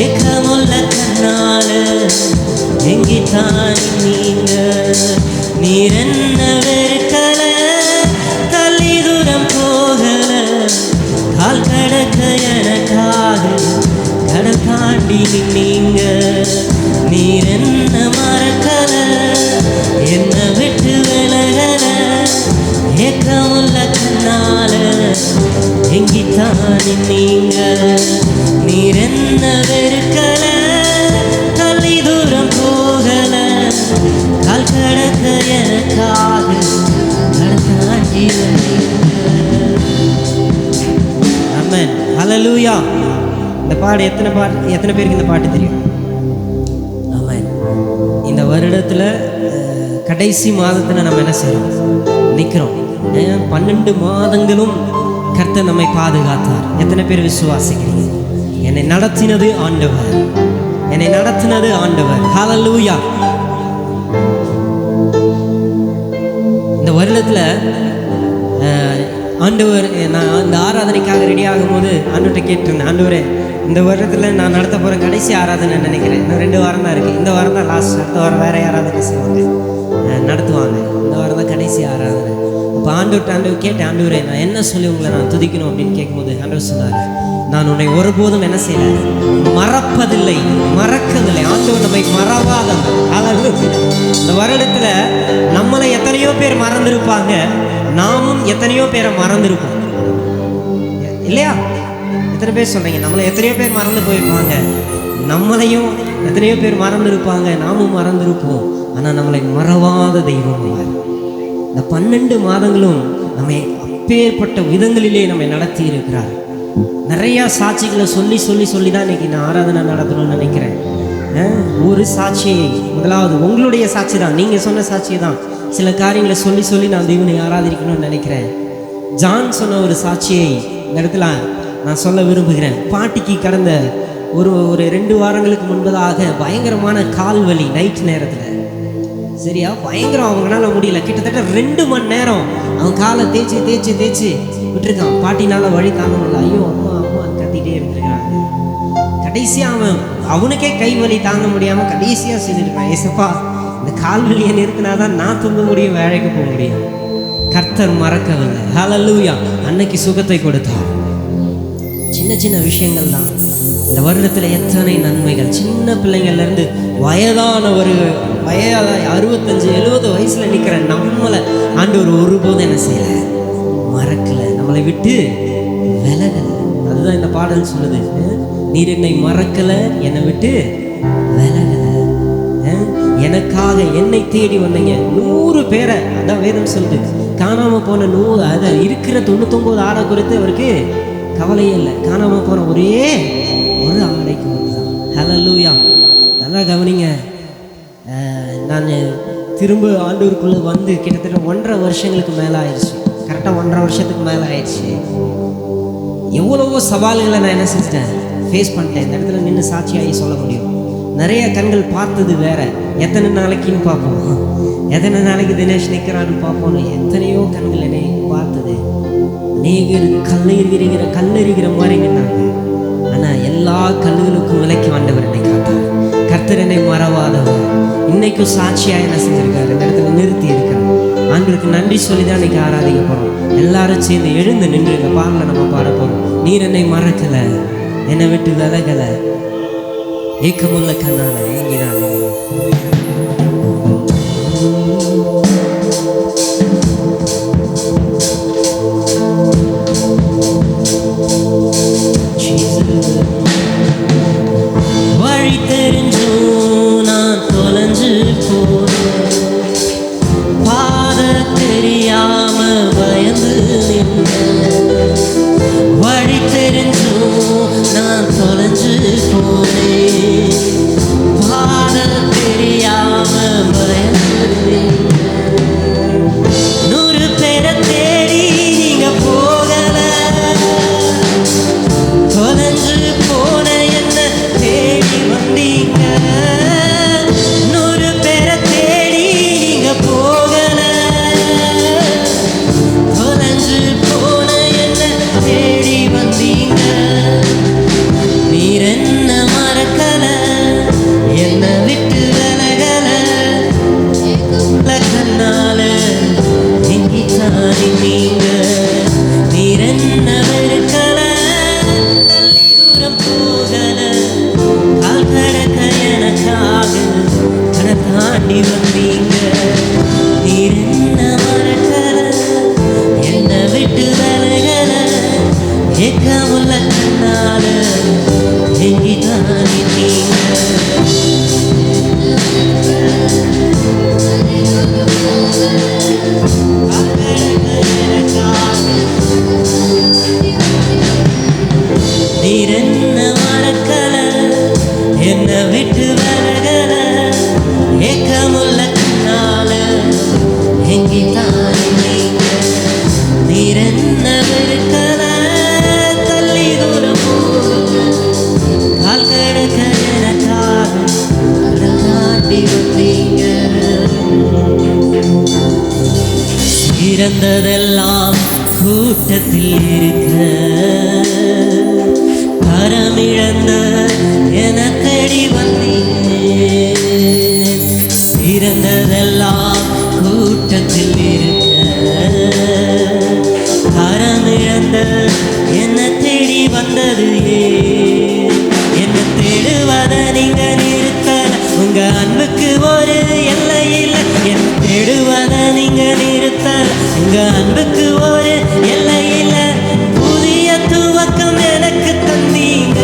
ஏக்கமுள்ள கண்ணால எங்கித்தான் நீங்க நீர் என்ன வெறுக்கல தள்ளி தூரம் போகல கால் கடக்க எனக்காக கடல் தாண்டி நீங்க நீர் என்ன மறக்கல என்ன விட்டு விலகல ஏக்கமுள்ள கண்ணால எங்கித்தான் நீங்க நீர் என்ன வெறுக்கல தள்ளி தூரம் போகல கால் கடக்க எனக்காக கடல் தாண்டி ஆமென் ஹல்லேலூயா. இந்த பாட்டு எத்தனை பேருக்கு இந்த பாட்டு தெரியும்? ஆமென். இந்த வருடத்தில் கடைசி மாதத்தில் நம்ம என்ன செய்யறோம்? நிற்கிறோம். 12 மாதங்களும் கர்த்தர் நம்மை பாதுகாத்தார். எத்தனை பேர் விசுவாசிக்கிறீங்க? என்னை நடத்தினது ஆண்டவர், என்னை நடத்தினது ஆண்டவர். ஹல்லேலூயா. இந்த வருடத்தில் ஆண்டவர், நான் இந்த ஆராதனைக்காக ரெடி ஆகும்போது ஆண்டவர்கிட்ட கேட்டிருந்தேன், ஆண்டவரே இந்த வருடத்தில் நான் நடத்த போகிற கடைசி ஆராதனை நினைக்கிறேன். இன்னும் 2 வாரம் தான் இருக்குது. இந்த வாரம் தான் லாஸ்ட். அடுத்த வாரம் வேறு ஆராதனை செய்வாங்க, நடத்துவாங்க. இந்த வாரம் தான் கடைசி ஆராதனை. அப்போ ஆண்டவர் கேட்டேன், ஆண்டவரே நான் என்ன சொல்லி உங்களை நான் துதிக்கணும் அப்படின்னு கேட்கும்போது ஆண்டவர் சொன்னார், நான் உன்னை ஒருபோதும் என்ன செய்யலை, மறப்பதில்லை, மறக்கவில்லை. ஆண்டவர் நம்மை மறவாதவர். இந்த வருடத்தில் நம்மளை எத்தனையோ பேர் மறந்துருப்பாங்க, நாமும் எத்தனையோ பேரை மறந்துருப்போம் இல்லையா? எத்தனை பேர் சொல்கிறீங்க? நம்மளை எத்தனையோ பேர் மறந்து போயிருப்பாங்க, நம்மளையும் எத்தனையோ பேர் மறந்துருப்பாங்க, நாமும் மறந்துருப்போம். ஆனால் நம்மளை மறவாத தெய்வம் யார்? இந்த 12 மாதங்களும் நம்மை அப்பேற்பட்ட விதங்களிலே நம்மை நடத்தி இருக்கிறார். நிறையா சாட்சிகளை சொல்லி சொல்லி சொல்லி தான் இன்றைக்கி நான் ஆராதனை நடத்தணும்னு நினைக்கிறேன். ஒரு சாட்சியை, முதலாவது உங்களுடைய சாட்சி தான், நீங்கள் சொன்ன சாட்சியை தான் சில காரியங்களை சொல்லி சொல்லி நான் தெய்வனை ஆராதிக்கணும்னு நினைக்கிறேன். ஜான் சொன்ன ஒரு சாட்சியை இந்த இடத்துல நான் சொல்ல விரும்புகிறேன். பாட்டிக்கு கடந்த ஒரு 2 வாரங்களுக்கு முன்பதாக பயங்கரமான கால் வலி, நைட் நேரத்தில் சரியா பயங்கரம். அவங்களால முடியல. கிட்டத்தட்ட 2 மணி நேரம் அவன் காலை தேய்ச்சி தேய்ச்சி தேய்ச்சி விட்டுருக்கான். பாட்டினால வழி தாங்க முடியல. ஐயோ அம்மா அம்மா கத்திட்டே இருந்திருக்காங்க. கடைசியாக அவனுக்கே கை வலி தாங்க முடியாமல் கடைசியாக செஞ்சுருக்கான், ஏசப்பா இந்த கால் வலியை நிறுத்தினாதான் நான் தூங்க முடியும், வேலைக்கு போக முடியும். கர்த்தர் மறக்கவில்லை. ஹல்லேலூயா. அன்னைக்கு சுகத்தை கொடுத்தார். சின்ன சின்ன விஷயங்கள் தான் இந்த வருடத்தில் எத்தனை நன்மைகள். சின்ன பிள்ளைங்கள்லேருந்து வயதானவர்கள், 65 70 வயசில் நிற்கிற நம்மளை ஆண்டவர் ஒருபோதும் என்ன செய்யலை, மறக்கலை, நம்மளை விட்டு விலகலை. அதுதான் இந்த பாடல் சொல்லுது, நீர் என்னை மறக்கலை, என்னை விட்டு விலகலை, எனக்காக என்னை தேடி வந்தீங்க. 100 பேரை, அதான் வேதம் சொல்லுது, காணாமல் போன 100, அதை இருக்கிற 99 ஆடை குறித்து அவருக்கு கவலையே இல்லை. காணாமல் போகிற ஒரே ஒரு ஆடைக்கு தான். ஹல்லேலூயா. நல்லா கவனிங்க. நான் திரும்ப ஆண்டூருக்குள்ளே வந்து கிட்டத்தட்ட 1.5 வருஷங்களுக்கு மேலே ஆயிடுச்சு. கரெக்டாக 1.5 வருஷத்துக்கு மேலே ஆயிடுச்சு. எவ்வளவோ சவால்களை நான் என்ன செஞ்சிட்டேன், ஃபேஸ் பண்ணிட்டேன். இந்த இடத்துல நின்று சாட்சியாகி சொல்ல முடியும். நிறைய கண்கள் பார்த்தது வேற, எத்தனை நாளைக்குன்னு பார்ப்போம், எத்தனை நாளைக்கு தினேஷ் நிற்கிறான்னு பார்ப்போன்னு எத்தனையோ கண்கள் என்னை பார்த்தது. அநேகர் கல்லெறிகிற மாதிரி நின்னாங்க. ஆனால் எல்லா கல்லுகளுக்கும் விலைக்கு ஆண்டவர் என்னை காத்தார். கர்த்தர் என்னை மறவாதவர். இன்னைக்கும் சாட்சியாக என்ன செஞ்சிருக்காரு, இந்த இடத்துல நிறுத்தி இருக்கிறார். ஆண்டவருக்கு நன்றி சொல்லி தான் இன்னைக்கு ஆராதிக்க போகிறோம். எல்லாரும் சேர்ந்து எழுந்து நின்று இந்த பாடலை நம்ம பாட போகிறோம். நீர் என்னை மறக்கலை, என்னை விட்டு விலகலை, ஏக்கமுள்ள கண்ணால ஏங்கினான். வழி தெரிஞ்சும் நான் தொலைஞ்சு போனேன், பாத தெரியாம பயந்து நின்றேன். வழி தெரிஞ்சும் நான் தொலைஞ்சு போனேன், பாத தெரியாம பயந்து நின்றேன். 100 பேரை தேடி நீங்க போகல, தொலைஞ்சு போன என்ன தேடி வந்தீங்க. 100 பேரை தேடி நீங்க போகல, தொலைஞ்சு போன இறந்ததெல்லாம் கூட்டத்தில் இருக்க, கரமிழந்த என தேடி வந்தீங்க. இறந்ததெல்லாம் கூட்டத்தில் இருக்க, கரமிழந்த என்ன தேடி வந்தது என்ன தேடுவத நீங்க நிறுத்தல, உங்க அன்புக்கு ஒரு எல்லை இல்லை. என்ன தேடுவத நீங்க நிறுத்தல, உங்க அன்புக்கு ஒரு எல்லை இல்லை. புதிய துவக்கம் எனக்கு தந்தீங்க,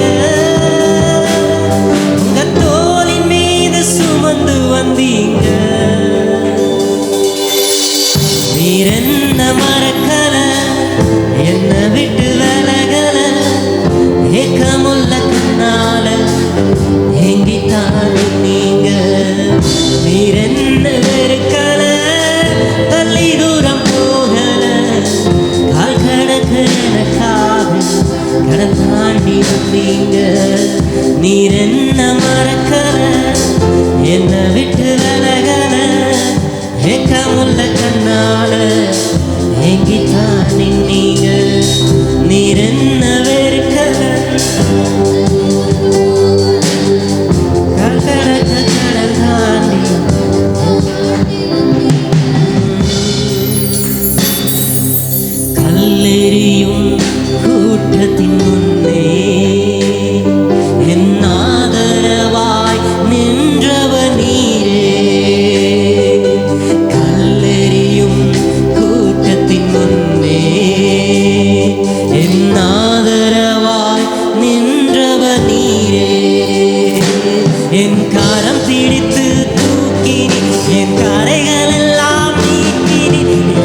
உங்க தோளின் மீது சுமந்து வந்தீங்க. நீர் என்ன மறக்கல, என்ன விட்டு விலகல, ஏக்கமுள்ள கண்ணால எங்கித்தான் நீங்க. நீர் என்ன வெறுக்கல, தள்ளி தூரம் போகல, கால் கடக்க எனக்காக கடல் தாண்டி வந்தீங்க. நீர் என்ன மறக்கல, என்ன விட்டு விலகல, ஏக்கமுள்ள கண்ணால எங்கித்தான் நீங்க. நீர் என்ன வெறுக்கல, கடக்க கடல் தாண்டி. கல்லெறியும் கூட்டத்தின் முன்னே என் ஆதரவாய் நின்றவ நீரே. கல்லெறியும் கூட்டத்தின் முன்னே என் ஆதரவாய் நின்றவ நீரே. என் கரம் பிடித்து தூக்கினி, என் கரைகள் எல்லாம் நீக்கினி.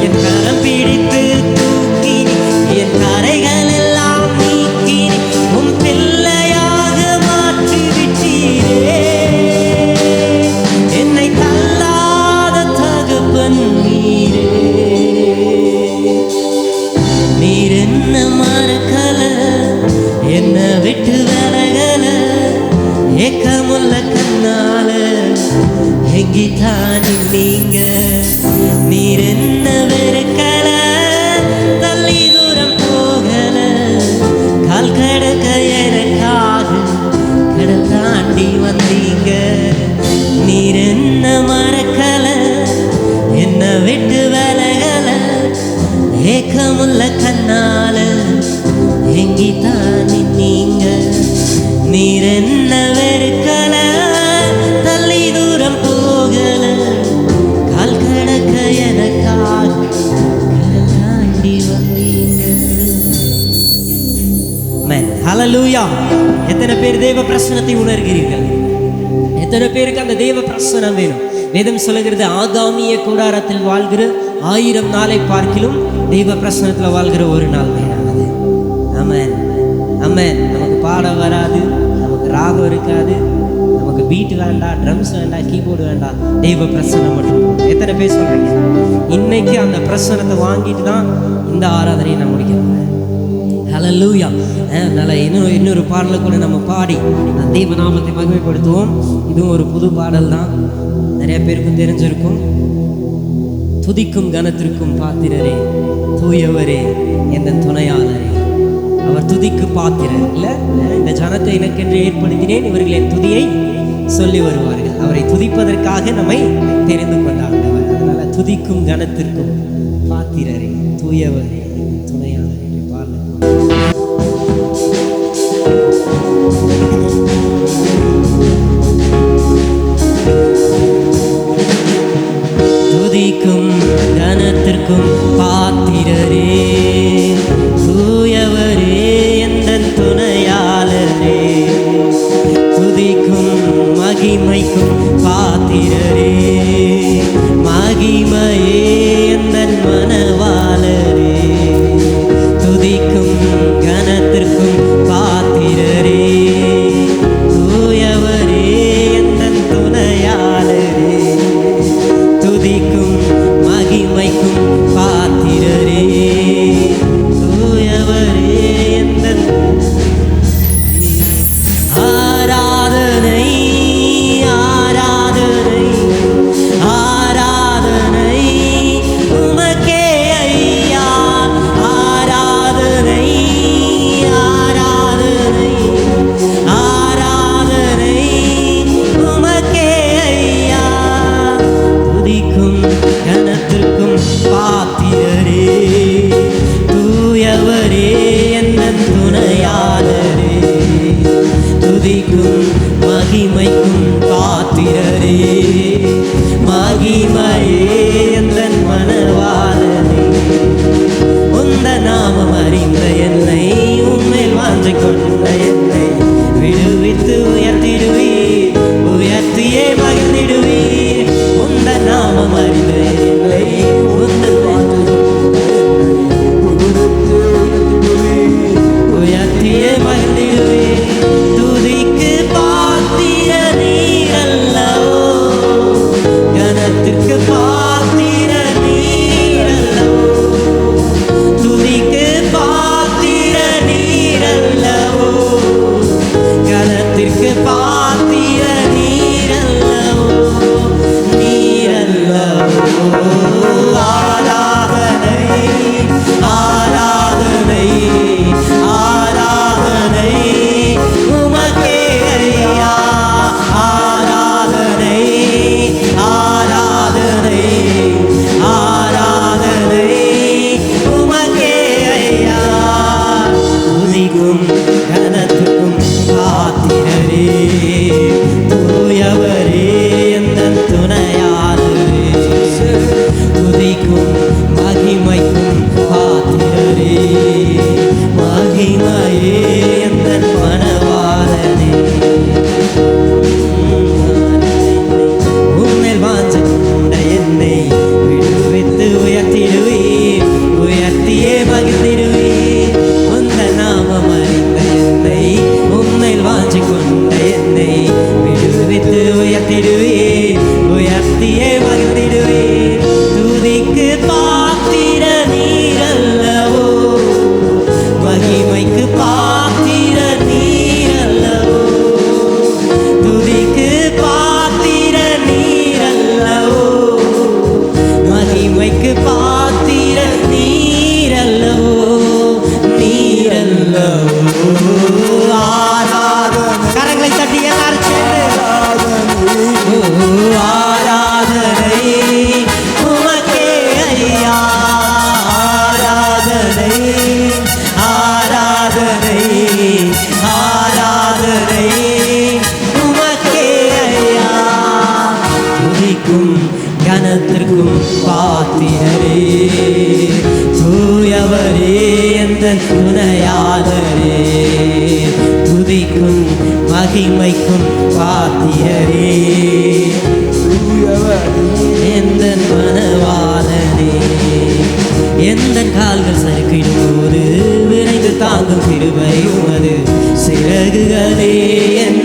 என் கரம் பிடித்து தூக்கினி, என் கரைகள் எல்லாம் நீக்கினி. உம் பிள்ளையாக மாற்றி விட்டீரே, என்னை தள்ளாத தகப்பன் நீரே. நீர் என்ன மறக்கல, என்ன விட்டு விலகல, ஏக்கமுள்ள கண்ணால எங்கித்தான் நீங்க. நீர் என்ன வெறுக்கல, தள்ளி தூரம் போகல, கால் கடக்க எனக்காக கடல் தாண்டி வந்தீங்க. நீர் என்ன மறக்கல, என்ன விட்டு விலகல, ஏக்கமுள்ள கண்ணால எங்கித்தான் நீங்க. நீர் என்ன வெறுக்கல, தள்ளி தூரம் போகல, கால் கடக்க எனக்காக கடல் தாண்டி வந்தீங்க. ஹல்லேலூயா. எத்தனை பேர் தேவ பிரசன்னத்தை உணர்கிறீர்கள்? எத்தனை பேருக்கு அந்த தேவ பிரசனம் வேணும்? வேதம் சொல்லுகிறது, ஆகாமிய கூடாரத்தில் வாழ்கிற 1000 நாளை பார்க்கிலும் தெய்வ பிரசனத்தில் வாழ்கிற ஒரு நாள் மேலானது. ஆமென், ஆமென். நமக்கு பாட வராது, நமக்கு ராகம் இருக்காது, நமக்கு பீட் வேண்டாம், ட்ரம்ஸ் வேண்டாம், கீபோர்டு வேண்டாம், தெய்வ பிரசனம் மட்டும். எத்தனை பேர் சொல்றீங்க? இன்னைக்கு அந்த பிரசனத்தை வாங்கிட்டு தான் இந்த ஆராதனையை நான் முடிக்கிறேன். ஹல்லேலூயா. அதனால் இன்னொரு பாடலை கூட நம்ம பாடி தெய்வ நாமத்தை மகிமைப்படுத்துவோம். இதுவும் ஒரு புது பாடல் தான், நிறைய பேருக்கும் தெரிஞ்சிருக்கும். துதிக்கும் கனத்திற்கும் பாத்திரரே, தூயவரே, எந்த துணையாளரே. அவர் துதிக்கு பாத்திரர் இல்லை. இந்த ஜனத்தை எனக்கென்று ஏற்படுத்தினேன், இவர்கள் என் துதியை சொல்லி வருவார்கள். அவரை துதிப்பதற்காக நம்மை தெரிந்து கொண்டாண்டவர். அதனால துதிக்கும் கனத்திற்கும் பாத்திரரே, தூயவரே, துணையாளரே பாடல். துதிக்கும் கனத்திற்கும் பாத்திரரே, தூயவரே, எந்தன் துணையாளரே. துதிக்கும் மகிமைக்கும் பாத்திரரே, மகிமையே எந்தன் மனவாளரே. துதிக்கும் கனத்திற்கும் பாத்திரரே, தூயவரே, எந்தன் துணையாளரே. துதிக்கும் மகிமைக்கும் பாத்திரரே, மகிமைக்கும் பாத்திரரே, மகிமையே எந்தன் மணவாளனே. உன்மேல் வாஞ்ச கொண்ட என்னை விடுவித்து உயர்த்திடுவீர், உயர்த்தியே மகிழ்ந்திடுவீர். உந்த நாமம் அறிந்த என்னை, உன்மேல் வாஞ்ச கொண்ட என்னை விடுவித்து உயர்த்திடுவீர், உயர்த்தியே மகிழ்ந்திடுவீர். துதிக்கு பாத்திர நீரல்லவோ, மகிமைக்கு பாத்திர நீரல்லவோ, துதிக்கு பாத்திர நீரல்லவோ, மகிமைக்கு பாத்திர நீரல்லவோ, நீரல்லவோ. ஆராதனை, கரங்களை தட்டி எல்லாரும் சேர்ந்து ஆராதனை உமக்கே ஐயா, ஆராதனை, ஆராதனை, ஆராதனை உமக்கே ஐயா. துதிக்கும் கனத்திற்கும் பாத்திரரே, தூயவரே எந்தன் துணையாளரே, துதிக்கும் மகிமைக்கும் பாத்திரரே, எந்தன் மணவாளனே. எந்தன் கால்கள் சறுக்கிடும் போது விரைந்து தாங்கும் கிருபை உமது சிறகுகளே என்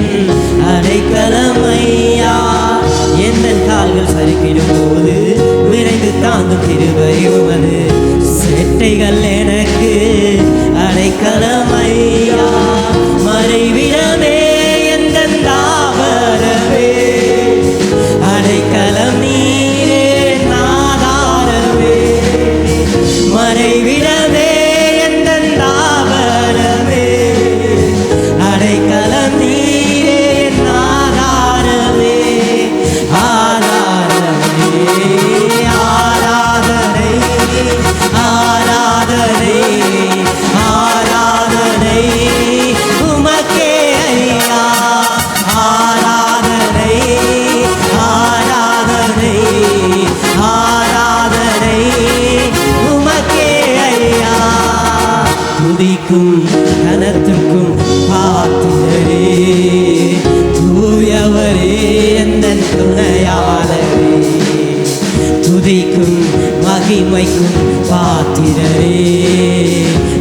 அடைக்கலமையா. எந்தன் கால்கள் சறுக்கிடும் போது விரைந்து தாங்கும் கிருபை உமது செட்டைகள் எனக்கு அடைக்கலமையா. மறைவிடமே எந்தன் தாவரமே, அடைக்கலம் நீரே நாதாரமே. மறைவிடமே எந்தன் தாவரமே, அடைக்கலம் நீரே நாதாரமே. ஆராதனை, ஆராதனை, ஆராதனை, ஆராதனை உமக்கே ஐயா, ஆராதனை, ஆராதனை, ஆராதனை உமக்கே ஐயா. துதிக்கும் கனத்திற்கும் பாத்திரரே, தூயவரே எந்தன் துணையாளரே, துதிக்கும் மகிமைக்கும் பாத்திரரே,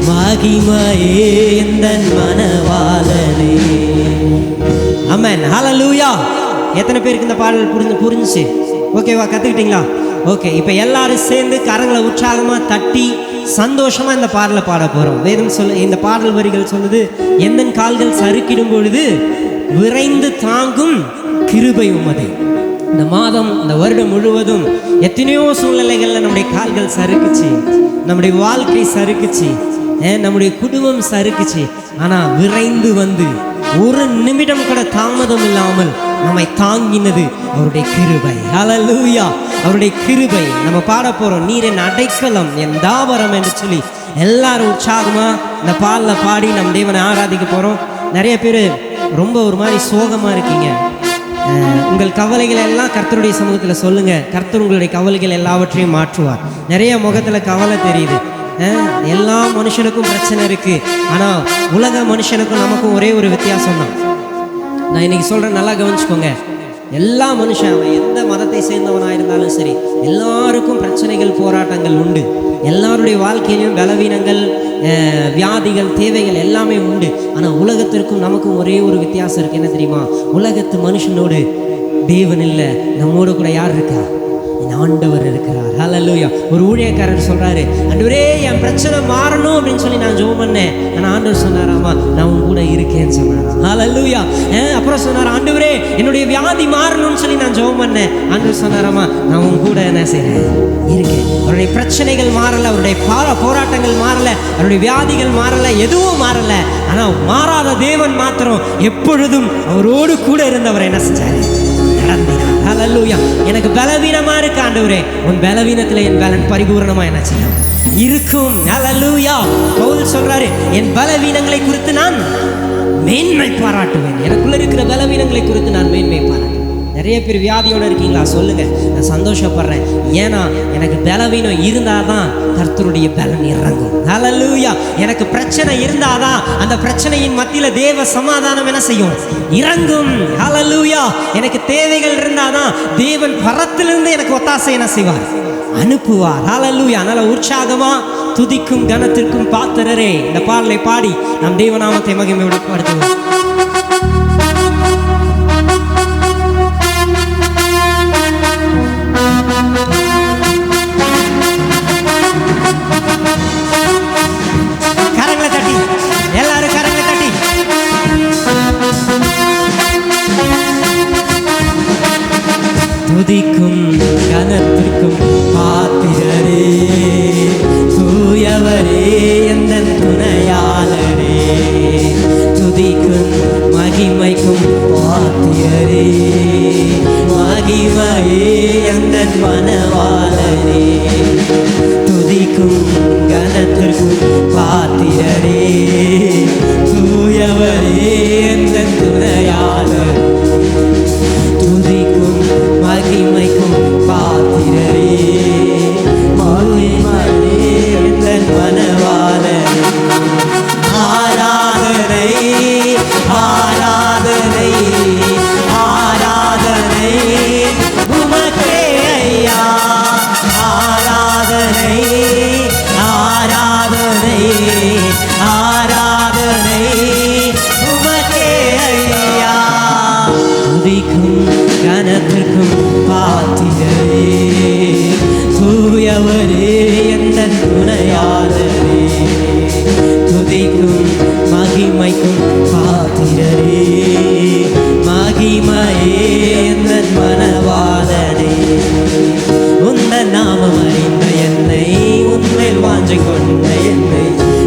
மகிமையே எந்தன் மணவாளனே. ஆமென், ஹல்லேலூயா. எத்தனை பேருக்கு இந்த பாடல் புரிஞ்சுச்சு? ஓகேவா, கற்றுக்கிட்டீங்களா? ஓகே, இப்போ எல்லாரும் சேர்ந்து கரங்களை உற்சாகமாக தட்டி சந்தோஷமாக இந்த பாடலை பாட போகிறோம். வேதம் இந்த பாடல் வரிகள் சொல்லுது, எந்தன் கால்கள் சறுக்கிடும் பொழுது விரைந்து தாங்கும் கிருபை உமது. இந்த மாதம், இந்த வருடம் முழுவதும் எத்தனையோ சூழ்நிலைகளில் நம்முடைய கால்கள் சறுக்குச்சு, நம்முடைய வாழ்க்கை சறுக்குச்சு, நம்முடைய குடும்பம் சறுக்குச்சு. ஆனால் விரைந்து வந்து ஒரு நிமிடம் கூட தாமதம் இல்லாமல் நம்மை தாங்கினது அவருடைய கிருபை. ஹல்லேலூயா, அவருடைய கிருபை. நம்ம பாட போகிறோம், நீர் என் அடைக்கலம் என் தாவரம் என்று சொல்லி எல்லாரும் உற்சாகமாக இந்த பாடலை பாடி நம் தேவனை ஆராதிக்க போகிறோம். நிறைய பேர் ரொம்ப ஒரு மாதிரி சோகமாக இருக்கீங்க. உங்கள் கவலைகளை எல்லாம் கர்த்தருடைய சமூகத்தில் சொல்லுங்கள். கர்த்தர் உங்களுடைய கவலைகள் எல்லாவற்றையும் மாற்றுவார். நிறைய முகத்தில் கவலை தெரியுது. எல்லா மனுஷனுக்கும் பிரச்சனை இருக்குது. ஆனால் உலக மனுஷனுக்கும் நமக்கும் ஒரே ஒரு வித்தியாசம் தான். நான் இன்னைக்கு சொல்கிறேன், நல்லா கவனிச்சுக்கோங்க. எல்லா மனுஷன், அவன் எந்த மதத்தை சேர்ந்தவனாக இருந்தாலும் சரி, எல்லாருக்கும் பிரச்சனைகள், போராட்டங்கள் உண்டு. எல்லாருடைய வாழ்க்கையிலும் பலவீனங்கள், வியாதிகள், தேவைகள் எல்லாமே உண்டு. ஆனால் உலகத்திற்கும் நமக்கும் ஒரே ஒரு வித்தியாசம் இருக்குது. என்ன தெரியுமா? உலகத்து மனுஷனோடு தேவன் இல்லை, நம்மோடு கூட யார் இருக்கா? ஆண்டவர் இருக்கிறார். ஹல்லேலூயா. ஒரு ஊழியக்காரர் சொல்றாரு, ஆண்டவரே என் பிரச்சனை மாறணும் அப்படின்னு சொல்லி நான் ஜெபம் பண்ணேன். ஆனால் ஆண்டவர் சொன்னாராமா, நான் உன் கூட இருக்கேன்னு சொன்னாராம். ஹல்லேலூயா. அப்புறம் சொன்னார், ஆண்டவரே என்னுடைய வியாதி மாறணும்னு சொல்லி நான் ஜெபம் பண்ணேன். ஆண்டவர் சொன்னாராமா, நான் உன் கூட என்ன செய்றேன், இருக்கேன். அவருடைய பிரச்சனைகள் மாறல, அவருடைய போராட்டங்கள் மாறல, அவருடைய வியாதிகள் மாறல, எதுவும் மாறல. ஆனால் மாறாத தேவன் மாத்திரம் எப்பொழுதும் அவரோடு கூட இருந்தவர் என்ன செஞ்சாரு? ஹல்லேலூயா. எனக்கு பலவீனமா இருக்கு ஆண்டவரே, உன் பலவீனத்துல என் பலன் பரிபூரணமா என்ன செய்யும் இருக்கும். ஹல்லேலூயா. பவுல் சொல்றாரு, என் பலவீனங்களை குறித்து நான் மேன்மை பாராட்டுவேன். எனக்குள்ள இருக்கிற பலவீனங்களை குறித்து நான் மேன்மை பாராட்டுவேன். நிறைய பேர் வியாதியோடு இருக்கீங்களா? சொல்லுங்கள், நான் சந்தோஷப்படுறேன். ஏன்னா எனக்கு பலவீனம் இருந்தால் தான் கர்த்தருடைய பலன் இறங்கும். ஹல்லேலூயா. எனக்கு பிரச்சனை இருந்தால் தான் அந்த பிரச்சனையின் மத்தியில் தேவ சமாதானம் என்ன செய்யும்? இறங்கும். ஹல்லேலூயா. எனக்கு தேவைகள் இருந்தால் தான் தேவன் பரத்திலிருந்து எனக்கு ஒத்தாசை என்ன செய்வார்? அனுப்புவார். ஹல்லேலூயா. அதனால் உற்சாகமா துதிக்கும் கனத்திற்கும் பாத்திரரே இந்த பாடலை பாடி நம் தேவநாமத்தை மகிமைப்படுத்துவோம். கரங்களை தட்டி, எல்லாரும் கரங்களை தட்டி. துதிக்கும் கனத்திற்கும் பாத்திரரே, தூயவரே எந்தன் துணையாளரே, துதிக்கும் மகிமைக்கும் பாத்திரரே, மகிமையே எந்தன் மனவாளரே, துதிக்கும் கனத்திற்கும் பாத்திரரே, தூயவரே எந்தன் துணையாளர், துதிக்கும் மகிமைக்கும் பாத்திரரே, மகிமையே எந்தன் மனவாளரே. ஆராதனை ஆராதனை ஆராதனை உமக்கே ஐயா, ஆராதனை ஆராதனை ஆராதனை உமக்கே ஐயா, துதிக்கும் கனத்திற்கும் பாத்திரரே, தூயவரே எந்தன் துணையாளரே, துதிக்கும் மகிமைக்கும் பாத்திரரே, மகிமையே எந்தன் மனவாளனே. உந்தன் நாமம் அறிந்த என்னை, உன்மேல் வாஞ்சை கொண்ட என்னை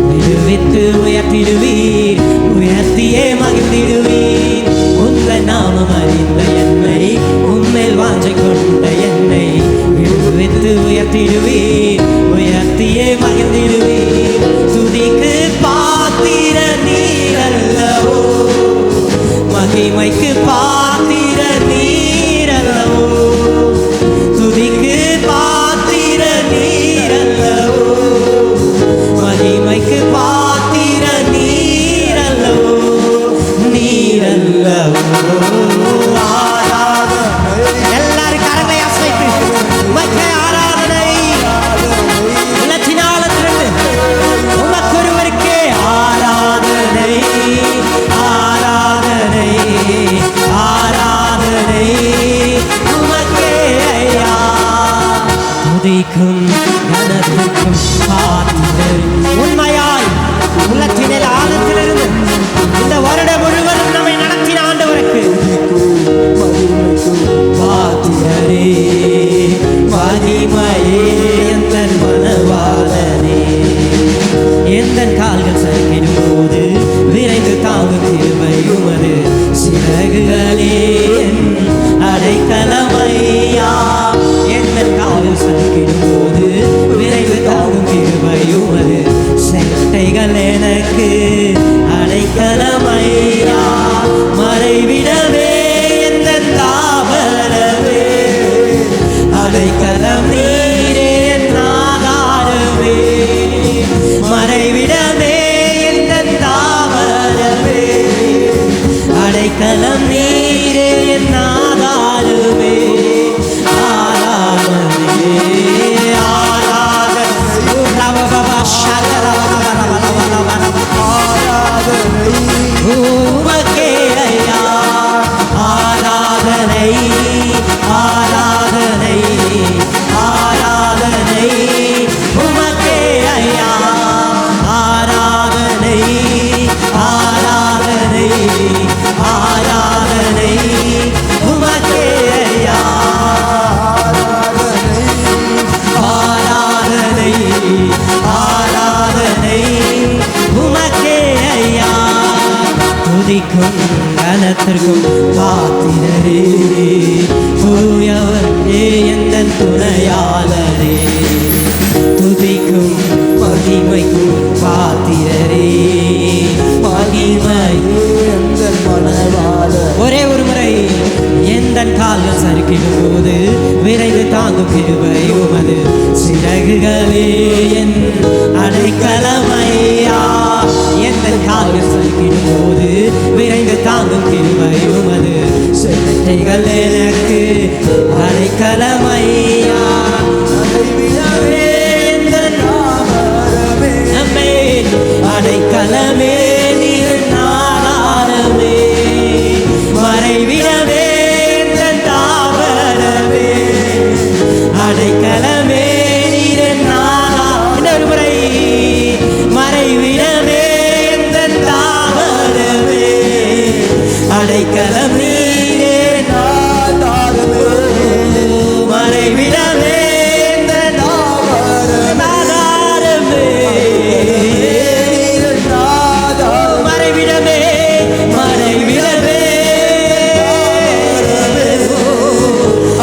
விடுவித்து உயர்த்திடுவீர், உயர்த்தியே மகிழ்ந்திடுவீர். உந்தன் நாமம் அறிந்த என்னை, உன்மேல் வாஞ்சை கொண்ட என்னை விடுவித்து உயர்த்திடுவீர், உயர்த்தியே மகிழ்ந்திடுவீர். துதிக்கு பாத்திர நீரல்லவோ, மகிமைக்கு பாத்திர நீரல்லவோ, துதிக்கு பாத்திர நீரல்லவோ, மகிமைக்கு பாத்திர நீரல்லவோ, நீரல்லவோ. எல்லாரும் கரங்களை அசைத்து உமக்கு ஆராதனை, உள்ளத்தினாலத்திலிருந்து உமக்கொருவருக்கே ஆராதனை, ஆராதனை ஆராதனை உமக்கே ஐயா, துதிக்கும் கனத்திற்கும் பாத்திரரே. உண்மையாய் உள்ளத்தினில் ஆழத்திலிருந்து இந்த வருடம் முழுவதும் நம்மை நடத்தின ஆண்டவருக்கு பாத்திரரே, மகிமையே எந்தன் மனவாளனே. எந்தன் கால்கள் சறுக்கிடும் போது விரைந்து தாங்கும் கிருபை உமது சிறகுகளே என் அடைக்கலமையா. எந்தன் கால்கள் சறுக்கிடும் போது விரைந்து தாங்கும் கிருபை உமது செட்டைகள் எனக்கு அடைக்கலமையா. மறைவிடவே எந்தன் தாவரவே, அடைக்கலம் நீரே என் ஆதாரமே. மறைவிடமே எந்தன் தாவரவே, அடைக்கலம் நீரே என் ஆதாரமே. ஆராதனை ஆராதனை உமக்கே ஐயா, ஆராதனை ஆராதனை ஆராதனை உமக்கே ஐயா, ஆராதனை ஆராதனை ஆராதனை உமக்கே ஐயா, ஆராதனை ஆராதனை உமக்கே ஐயா, துதிக்கும் கனத்திற்கும் பாத்திரரே, தூயவரே எந்தன் துணையாளரே, துதிக்கும் மகிமைக்கும் பாத்திரரே, மகிமை எந்தன் மனவாளர். ஒரே ஒரு முறை எந்தன் கால்கள் தாங்கும் கிருபை உமது சிறகுகளே என் அடைக்கலமையா. எந்த கால்கள் சொல்கிடும் போது விரைந்து தாங்கும் கிருபை உமது சிறகுகள் எனக்கு அடைக்கலமையா. அடைக்கலமே நீர் நாதாரமே, மறைவிடமே தாவரமே. அடைக்கலமே நீர் நாதா, இன்னொரு முறை, மறைவிடமே தாவரமே. அடைக்கலம் நீரே நாதாரமே, மறைவிடமே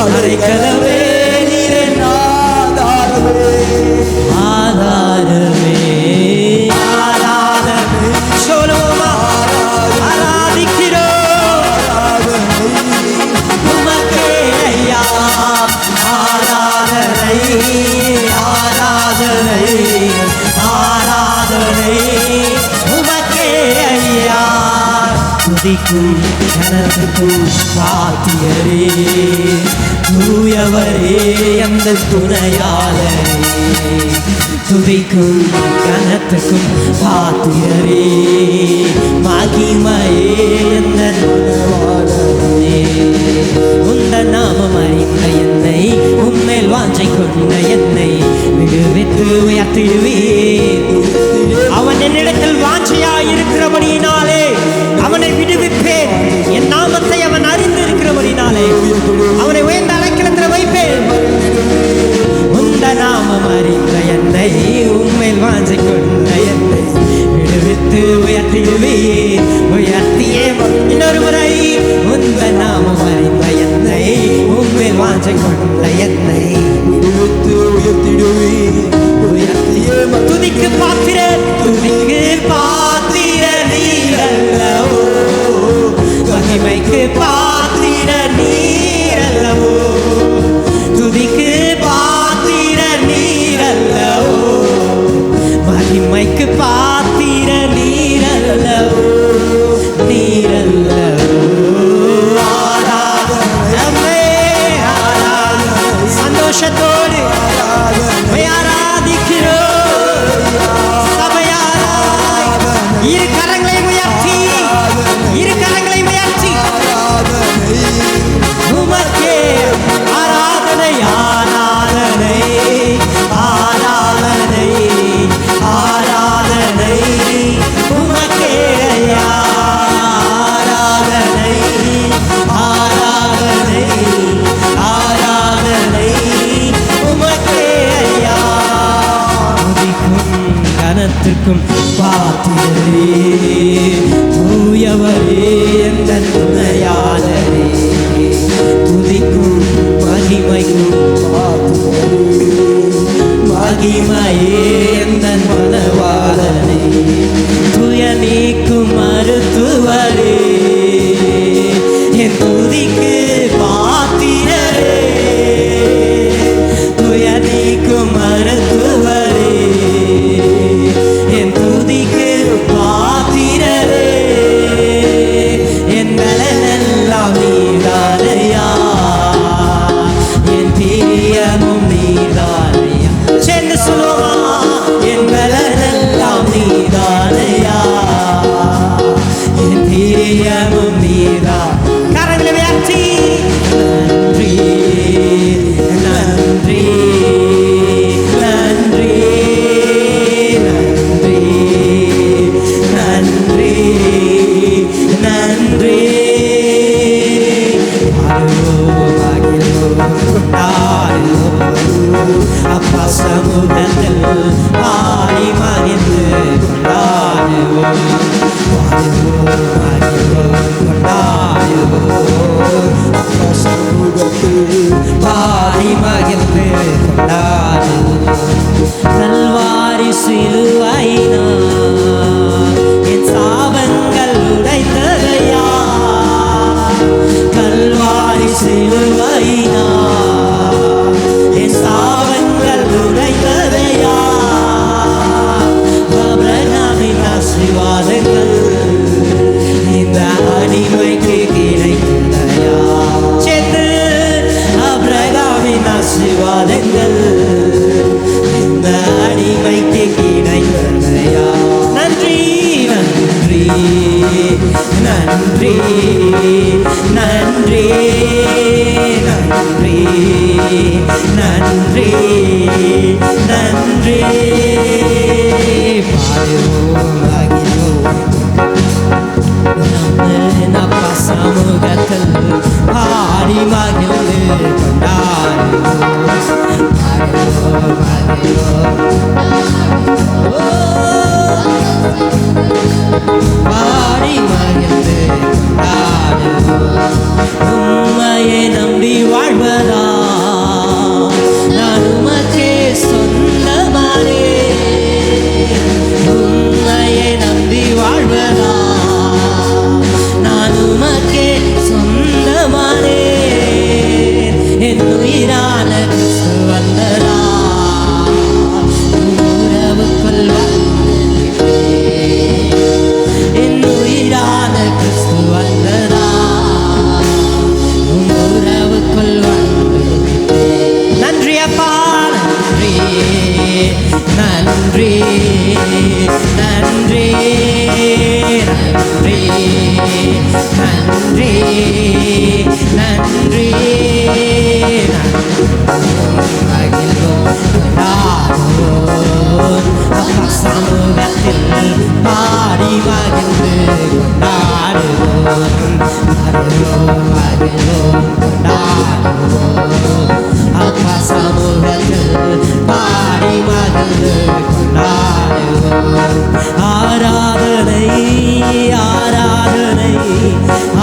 அடைக்கலமே நீரே ஆதாரமே. ஆதாரமே ஆதாரமே சொல்லுவோமா, ஆராதிக்கிறோம் உமக்கே ஐயா. ஆராதனை ஆராதனை ஆராதனை உமக்கே ஐயா. துதிக்கும் கனத்துக்கும் பாத்தியரே, தூயவரே அந்த துணையாளரே. துதிக்கும் கனத்துக்கும் பாத்தியரே, மகிமையே அந்த துணையாளரே. உந்த நாமம் அறிந்த என்னை, உம்மேல் வாஞ்சை கொண்ட என்னை விடுவித்து உயர்த்திடுவே. அவன் என்னிடத்தில் வாஞ்சையாய் இருக்கிறபடியினாலே அவனை விடுவிப்பேன். என் நாமத்தை அவன் அறிந்து இருக்கிறபடினாலே அவனை உயர்ந்த அடைக்கலத்தில் வைப்பேன். உந்த நாமம் அறிந்த என்னை, உண்மையில் வாஞ்சை கொண்ட என்னை விடுவித்து உயர்த்திடுவே. உயர்த்தியே இன்னொரு முறை, உந்த நாமம் அறிந்த என்னை, உண்மையில் வாஞ்சை கொண்ட என்னை விடுவித்து உயர்த்திடுவே. உயர்த்தியே துதிக்கு பாத்திர, துதிக்கு பாத்திர நீரல்லவோ, மகிமைக்கு பாத்திர நீரல்லவோ. துதிக்கு பாத்திர நீரல்லவோ, மகிமைக்கு பாத்திர நீரல்லவோ. நீரல்லவோ ஆராதனை ஆராதனை. சந்தோஷத்தோடு ஆராதிக்கிறோம் சபையாராய். இரு கரங்களை உயர்த்தி, இரு கரங்களை உயர்த்தி உமக்கே ஆராதனை ஆராதனை ஆராதனை ஆராதனை உமக்கே ஐயா. ஆராதனை ஆராதனை ஆராதனை உமக்கே ஐயா. துதிக்கும் கனத்திற்கும் பாத்திரரே, தூயவரே எந்த துணையாளரே. துதிக்கும் மகிமைக்கும் பாத்திரரே, மகிமையே எந்த மனவாளனே. துய நீக்கும் மருத்துவரே, என் துதிக்கு பாத்திரரே. துய நீக்கும் மருத்துவரே, என் துதிக்கு பாத்திரரே. என் பலனெல்லாம் நீதானையா, என் பிரியமும் நீதானையா. சேர்ந்து சொல்லுவா, என் பலனெல்லாம் நீதானையா, என் பிரியமும் நீதா. கரங்களை உயர்த்தி நன்றி நன்றி நன்றி நன்றி நன்றி நன்றி. அப்பா சமூகத்தில் பாடி மகிழ்ந்து கொண்டாடுவோம். அப்பா சமூகத்தில் பாடி மகிழ்ந்து கொண்டாடுவோம். கல்வாரி சிலுவையினால் என் சாபங்கள் உடைந்ததையா. கல்வாரி சிலுவையினால் நன்றி பாடுவோம் மகிழ்வோம் அப்பா சமூகத்தில் பாடி மகிழ்ந்து கொண்டாடுவோம் பாடி மகிழ்ந்து கொண்டாடுவோம் உம்மையை நம்பி வாழ்வதா நான் உமக்கே சொந்தமானே உம்மையை நம்பி வாழ்வதா நான் உமக்கே சொந்தமானே என் உயிரான கிறிஸ்து வந்ததா உறவுக்குள் என் உயிரான கிறிஸ்து வந்ததா உறவுக்குள் நன்றி அப்பா நன்றி நன்றி நன்றி நன்றி நன்றி நன்றி அப்பா சமூகத்தில் பாடி மகிழ்ந்து கொண்டாடுவோம் அப்பா சமூகத்தில் பாடி மகிழ்ந்து கொண்டாடுவோம் ஆராதனை ஆராதனை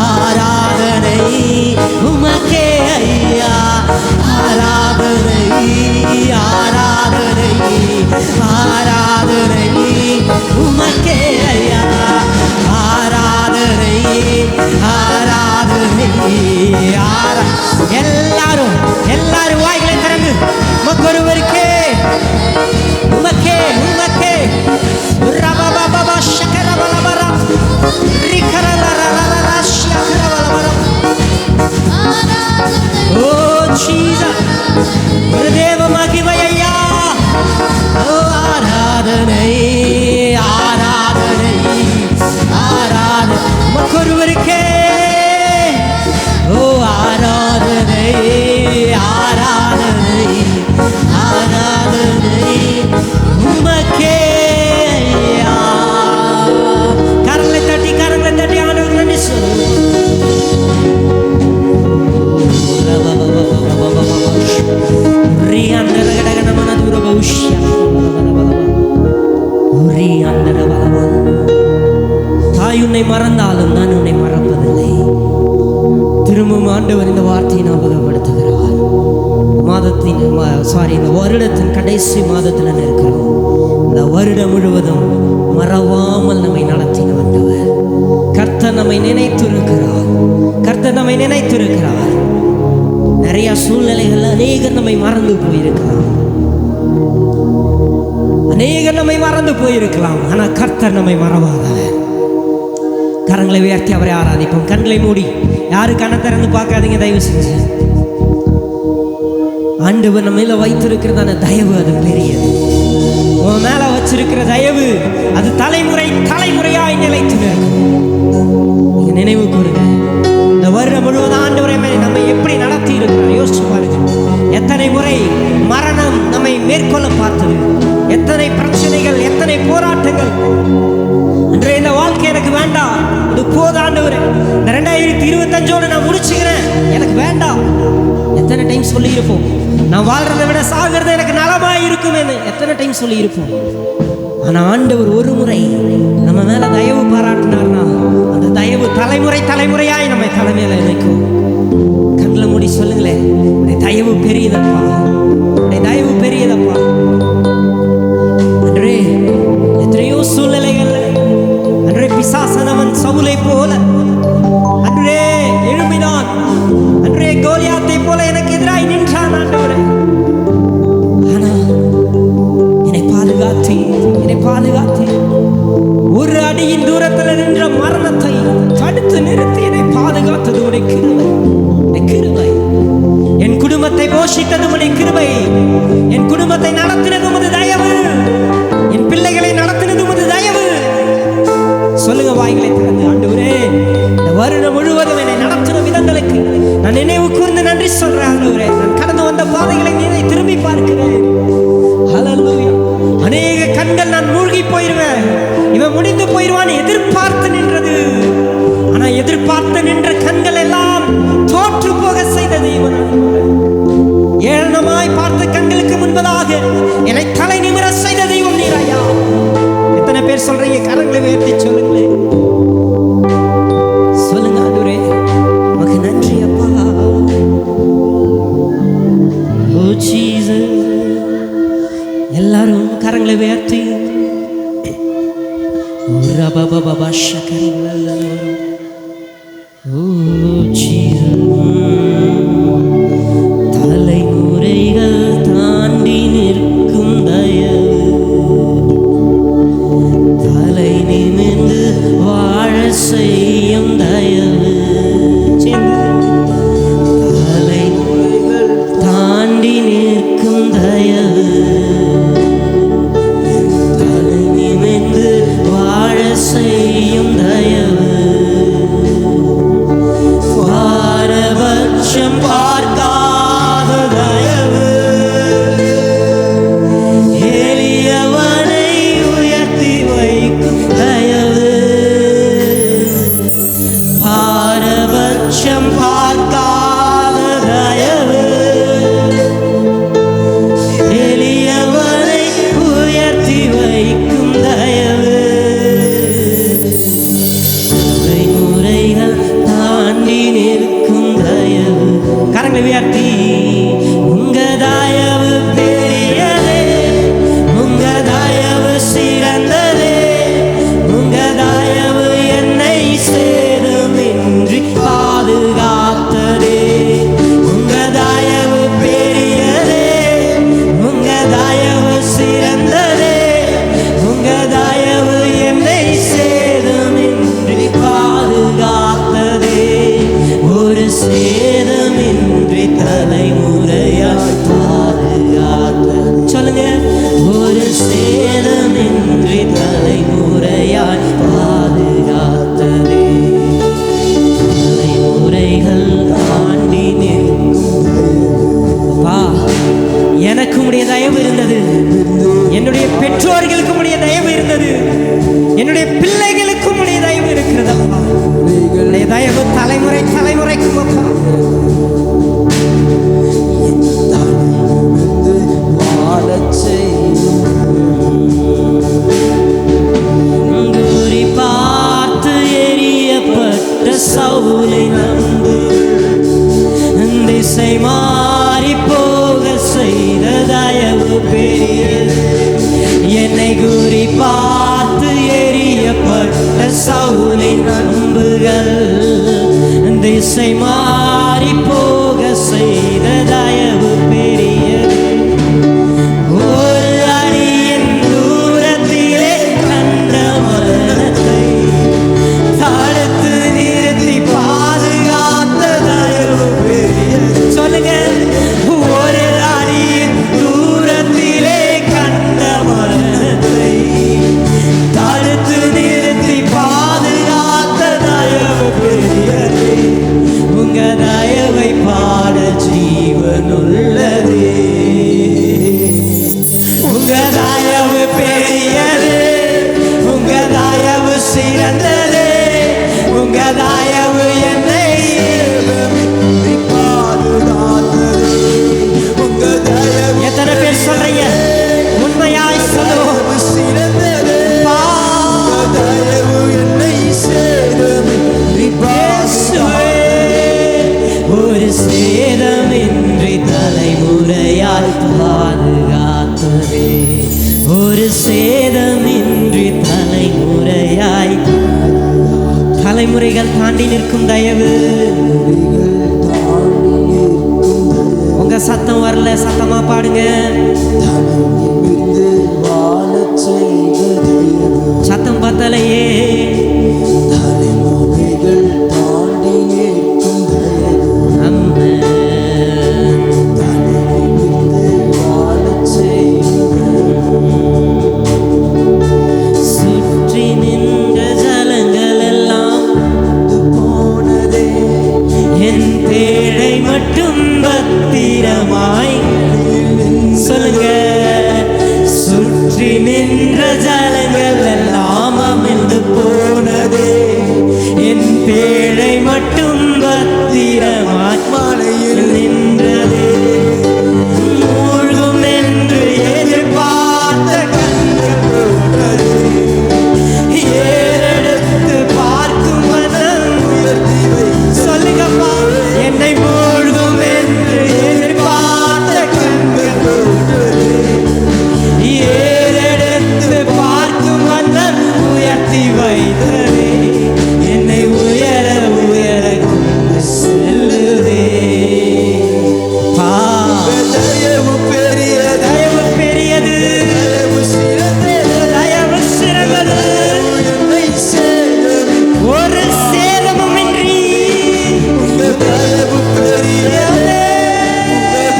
ஆராதனை உமக்கே ஐயா ஆராதனை ஆராதனை ஆராதனை உமக்கே ஐயா ஆராதனை ஆராதனை எல்லாரும் எல்லாரும் வாய்களை திறந்து மக்கொருவருக்கே உமக்கே உமக்கே ரபபபப ஷகரபலபர ரிகரலரரரர ஷகரபலபர ஓ ஜீசஸ் ஒரு தேவ மகிமை ஐயா ஓ ஆராதனை ஆராதனை ஆராதனை மக்கொருவருக்கே ஓ ஆராதனை ஆராதனை ஆராதனை உமக்கே ஐயா கரங்களை தட்டி ஆண்டவருக்கு நன்றி சொல்லு தாய் உன்னை மறந்தாலும் நான் உன்னை மறப்பதில்லை. திரும்பவும் ஆண்டவர் இந்த வார்த்தையை ஞாபகப்படுத்துகிறார். இந்த வருடத்தின் கடைசி மாதத்தில் இருக்கிறோம். இந்த வருடம் முழுவதும் மறவாமல் நம்மை நடத்தின ஆண்டவர் கர்த்தர் நம்மை நினைத்திருக்கிறார். கர்த்தர் நம்மை நினைத்திருக்கிறார். நிறைய சூழ்நிலைகள் அநேகர் நம்மை மறந்து போயிருக்கலாம். அநேகர் நம்மை மறந்து போயிருக்கலாம். ஆனால் கர்த்தர் நம்மை மறவாதவர். கரங்களை உயர்த்தி அவரை ஆராதிப்போம். கண்களை மூடி யாரு கண்ணை திறந்து பார்க்காதீங்க தயவு செஞ்சு. ஆண்டவர் நம்ம மேல வைத்திருக்கிறதான தயவு அது பெரியது. உன் மேல வச்சிருக்கிற தயவு அது தலைமுறை தலைமுறையாய் நிலைத்து நீங்க நினைவு கூறுங்க. இந்த வருடம் முழுவதும் ஆண்டவரை நம்மை எப்படி நடத்தி இருக்கிறார் யோசிச்சு பாருங்க. எத்தனை முறை மரணம் நம்மை மேற்கொள்ள பார்த்தது, எத்தனை பிரச்சனைகள், எத்தனை போராட்டங்கள். அன்றைய இந்த வாழ்க்கை எனக்கு வேண்டாம், இது போது ஆண்டவரே, இந்த 2025 நான் முடிச்சுக்கிறேன், எனக்கு வேண்டாம். எத்தனை டைம் சொல்லி இருப்போம். நான் வாழ்றதை விட சாகிறது எனக்கு நலமாய் இருக்கும் என்று எத்தனை டைம் சொல்லி இருப்போம். ஆனா ஆண்டவர் ஒரு முறை நம்ம மேல தயவு பாராட்டினார்னா அந்த தயவு தலைமுறை தலைமுறையாய் நம்ம தலைமையில நினைக்கும். கண்ணில் மூடி சொல்லுங்களேன், தயவு பெரியதப்பா, தயவு பெரியதப்பா. அன்றே எத்தனையோ சூழ்நிலைகள், அன்றே பிசாசனவன் சவுலை போல அன்றே எழும்பினான், அன்றே கோலியாத்தை போல எனக்கு எதிராய் நின்றான் ஆண்டவரே. ஆனா என்னை பாதுகாத்து ஒரு அடியின் தூரத்தில் நின்ற மரணத்தை தடுத்து நிறுத்தி என்னை பாதுகாத்தது உடைய கிருபை. என் குடும்பத்தை போஷித்தது உடைய கிருபை. என் குடும்பத்தை நடத்தினது உமது தயவு. என் பிள்ளைகளை நடத்தினது உமது தயவு. சொல்லுங்க வாய்களை திறந்து, ஆண்டவரே இந்த வருடம் முழுவதும் என்னை நடத்தின விதங்களுக்கு நான் நினைவு கூர்ந்து நன்றி சொல்றேன். ஆண்டவரே நான் கடந்து வந்த பாதைகளை திரும்பி பார்க்கிறேன். ஹல்லேலூயா. கண்கள் நான் மூழ்கி போயிருவேன், இவன் முடிந்து போயிடுவான்னு எதிர்பார்த்து நின்றது. ஆனா எதிர்பார்த்து நின்ற கண்கள் எல்லாம் தோற்று போக செய்த தெய்வம். ஏளனமாய் பார்த்த கண்களுக்கு முன்பதாக என்னை தலை நிமிர செய்த தெய்வம் நீர் ஐயா. எத்தனை பேர் சொல்றீங்க? கரங்களை உயர்த்தி சொல்லுங்களேன். சொல்லுங்க ஆண்டவரே, உமக்கு நன்றி அப்பா. ஓ ஜீசஸ், எல்லாரும் கரங்களை உயர்த்தி தலைமுறைகள் தாண்டி நிற்கும் தயவு, தலை நிமிர்ந்து வாழ செய்யும் தயவு, தலைமுறைகள் தாண்டி நிற்கும் தயவு, தலை நிமிர்ந்து வாழ செய்யும் தயவு, பாரபட்சம் பார்க்காத தயவு, எளியவனை உயர்த்தி வைக்கும் தயவு, பாரபட்சம் பார்க்காத தயவு, எளியவனை உயர்த்தி வைக்கும் தயவு, தலைமுறைகள் தாண்டி நிற்கும் தயவு. கரங்களை உயர்த்தி உங்க தயவு பெரியதே, உங்க தயவு சிறந்ததே, உங்க தயவு என்னை சேதமின்றி பாதுகாத்ததே, உங்க தயவு பெரியதே, உங்க தயவு சிறந்ததே, உங்க தயவு என்னை சேதமின்றி பாதுகாத்ததே, ஒரு சேதமின்றி தலைமுறையாய் பாதுகாத்த. சொல்லுங்க, ஒரு சேதமின்றி தலைமுறையாய் பாதுகாத்ததே, தலைமுறைகள் தாண்டி நிற்பா. எனக்கு உடைய தயவு இருந்தது, என்னுடைய பெற்றோர்களுக்கு உடைய தயவு இருந்தது, என்னுடைய பிள்ளைகளுக்கும் உடைய தயவு இருக்கிறது அப்பா. உடைய தயவு தலைமுறை தலைமுறைக்கும் அப்பா. குறி பார்த்து எரியப்பட்ட சவுலை நம்பு, திசை மாறி போக செய்த தயவு பெரியது. என்னை குறி பார்த்து எரியப்பட்ட சவுலை நம்புகள், திசை மாறி போக செய்த தயவு பெரியது. ஒரு அடியின் தூரத்திலே கண்ட மரணத்தை தடுத்து நிறுத்தி பாதுகாத்த தயவு பெரியது. சொல்லுங்க, ஒரு அடியின் தூரத்திலே கண்ட மரணத்தை தடுத்து நிறுத்தி பாதுகாத்த தயவு பெரியது. உங்க தயவை பாட ஜீவனுள்ளதே, உங்க தயவு பெரியது, உங்க தயவு சிறந்ததே, உங்க தயவு என்னை பாதுகாத்தது, உங்க தயவு. எத்தனை பேர் சொல்றீங்க? உண்மையாய் சொல்லுவோம். சிறந்ததே, தயவு என்னை சேதமின்றி ஒரு சேதமின்றி தலைமுறையால் பாதுகாத்ததே, ஒரு சேதமின்றி தலைமுறையாய். தலைமுறைகள் தாண்டி நிற்கும் தயவு. உங்க சத்தம் வரல, சத்தமா பாடுங்க. சத்தம் பத்தலையே. தலைமுறைகள் தாண்டி நிற்கும் தயவு. சுற்றி நின்ற ஜலங்கள் எல்லாம் போனதே, என் பேழை மட்டும் பத்திரமாய். சொல்லுங்க, சுற்றி சுற்றி நின்ற ஜலங்கள் எல்லாம் அமிழ்ந்து போனதே, என் பேழை மட்டும் பத்திரமாய் மலையில் நின்றதே. மூழ்கும் என்று எதிர்பார்த்த கண்கள் போன்றது, ஏறெடுத்து பார்க்கும் மனம் உயர்த்தி வை. சொல்லுங்கப்பா, என்னை மூழ்கும் என்று எதிர்பார்த்த கண்கள் போன்றது, ஏறெடுத்து பார்க்கும் மனம் உயர்த்தி வைத்ததே. என்னை உயர உயர கொண்டு செல்லுதே. தயவு பெரியது, தயவு பெரியது, தயவு சிறந்தது, ஒரு சேதமுமின்றி. தயவு பெரியது,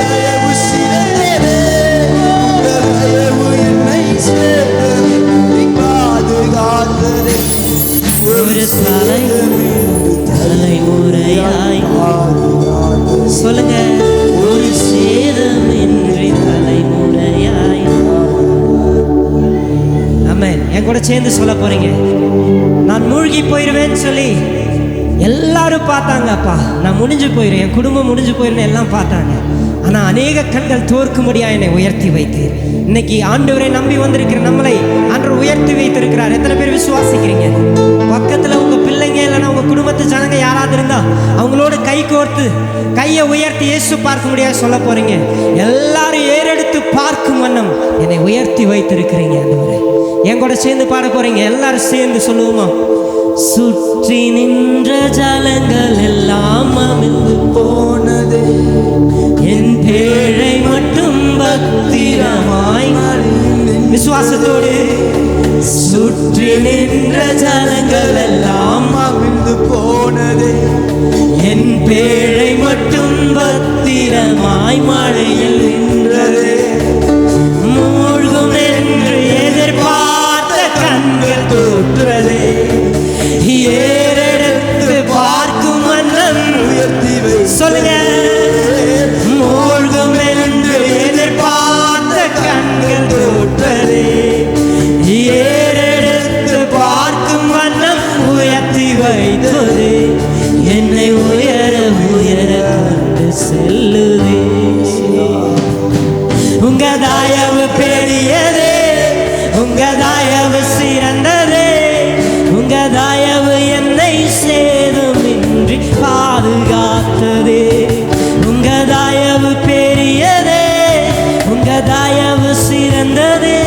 தயவு சிறந்தது, தயவு என்னை பாதுகாத்தது. ஒரு தலைமுறையாய் சொல்லுங்க, ஒரு சேதமின்றி தலைமுறையாய். ஆமென். என் கூட சேர்ந்து சொல்ல போறீங்க, நான் மூழ்கி போயிருவேன்னு சொல்லி எல்லாரும் பார்த்தாங்க. அப்பா, நான் முடிஞ்சு போயிடுவேன், என் குடும்பம் முடிஞ்சு போயிருன்னு எல்லாம் பார்த்தாங்க. ஆனால் அநேக கண்கள் தோற்கும்படியா என்னை உயர்த்தி வைத்து, இன்னைக்கு ஆண்டவரை நம்பி வந்திருக்கிற நம்மளை ஆண்டவர் உயர்த்தி வைத்திருக்கிறார். எத்தனை பேர் விசுவாசிக்கிறீங்க? பக்கத்தில் உங்கள் பிள்ளைங்க இல்லைன்னா உங்கள் குடும்பத்து ஜனங்க யாராவது இருந்தா அவங்களோட கை கோர்த்து கையை உயர்த்தி இயேசு பார்க்க முடியாது சொல்ல போறீங்க. எல்லாரும் ஏறெடுத்து பார்க்கும் வண்ணம் என்னை உயர்த்தி வைத்திருக்கிறீங்க ஆண்டவரே. என் கூட சேர்ந்து பாட போறீங்க. எல்லாரும் சேர்ந்து சொல்லுவோமா? சுற்றி நின்ற ஜலங்கள் எல்லாம் அமிழ்ந்து போனது, என் பேழை மட்டும் பத்திரமாய். விசுவாசத்தோடு, சுற்றி நின்ற ஜலங்கள் எல்லாம் அமிழ்ந்து போனது, என் பேழை மட்டும் பத்திரமாய் மழையில் நின்றது. மூழ்கும் என்று எதிர்பார்த்த கண்கள் தோற்றதே, ஏறெடுத்து பார்க்கும் மன்னன் உயர்த்தி வை. சொல்லுங்க, மூழ்கும் என்று எதிர்பார்த்த கண்கள் தோற்றதே, ஏறெடுத்து பார்க்கும் வண்ணம் உயர்த்தி வைத்ததே. என்னை உயர உயர கொண்டு செல்லுதே. உங்க தயவு பெரியதே, உங்க தயவு சிறந்ததே, உங்க தயவு என்னை சேதமின்றி பாதுகாத்ததே. உங்க தயவு பெரியதே, உங்க தயவு சிறந்ததே,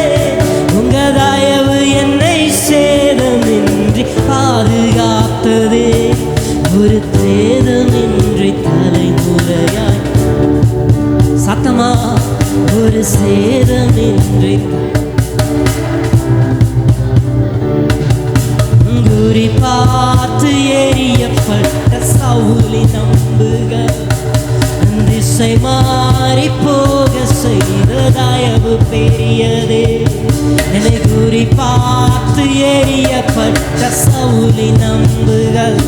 உங்க தயவு என்னை சேதமின்றி பாதுகாத்ததே. ஒரு சேதமின்றி தலைமுறையாய். சத்தமா, ஒரு சேதமின்றி. குறி பார்த்து எரியப்பட்ட சவுலின் அம்புகள் திசை மாறி போக செய்த தயவு பெரியதே. என்னை குறி பார்த்து எரியப்பட்ட சவுலின் அம்புகள்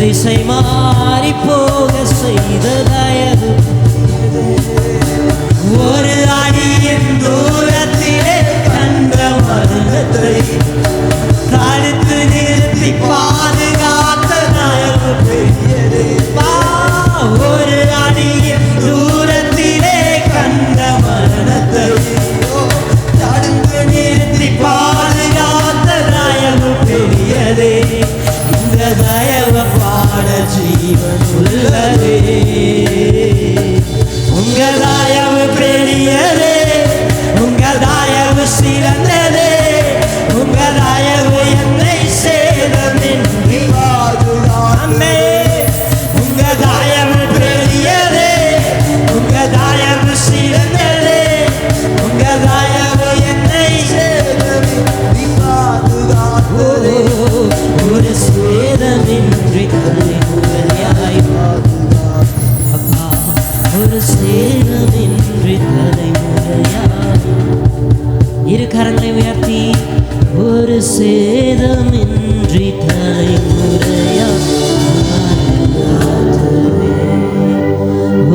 திசை மாறி போக செய்த தயவு. ஒரு அடியின் தூரத்திலே கண்ட மரணத்தை தடுத்து நிறுத்தி பாதுகாத்த தயவு பெரியதே. ஒரு அடியின் தூரத்திலே கண்ட மரணத்தை தடுத்து நிறுத்தி பாதுகாத்த தயவு பெரியதே. இந்த தயவ பாட ஜீவன் உள்ளதே. உங்க தயவு பெரியதே, உங்க தயவு சிறந்ததே, உங்க தயவு என்னை சேதமின்றி பாதுகாத்ததே. உங்க தயவு பெரியதே, உங்க தயவு சிறந்ததே, உங்க தயவு என்னை சேதமின்றி பாதுகாத்ததே. ஒரு சேதமின்றி தலைமுறையாய் அப்பா, ஒரு சேதமின்றி தலைமுறையாய். இரு கரங்களை உயர்த்தி, ஒரு சேதமின்றி தலைமுறையாய்,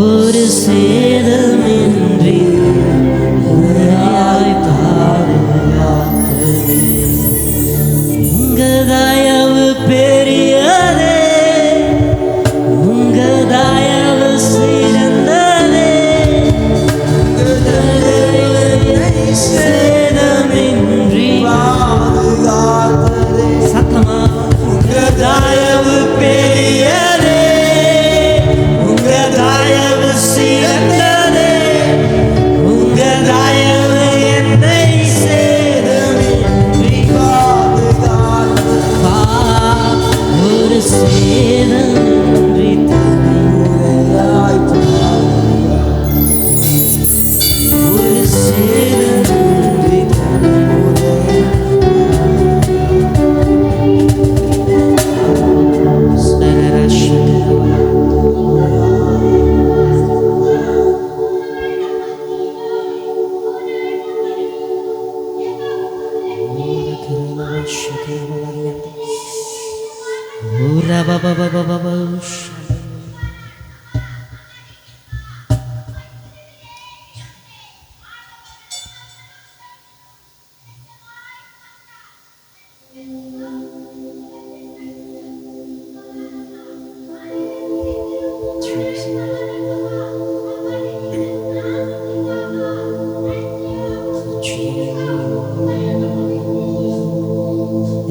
ஒரு சேதமின்றி முறையாய்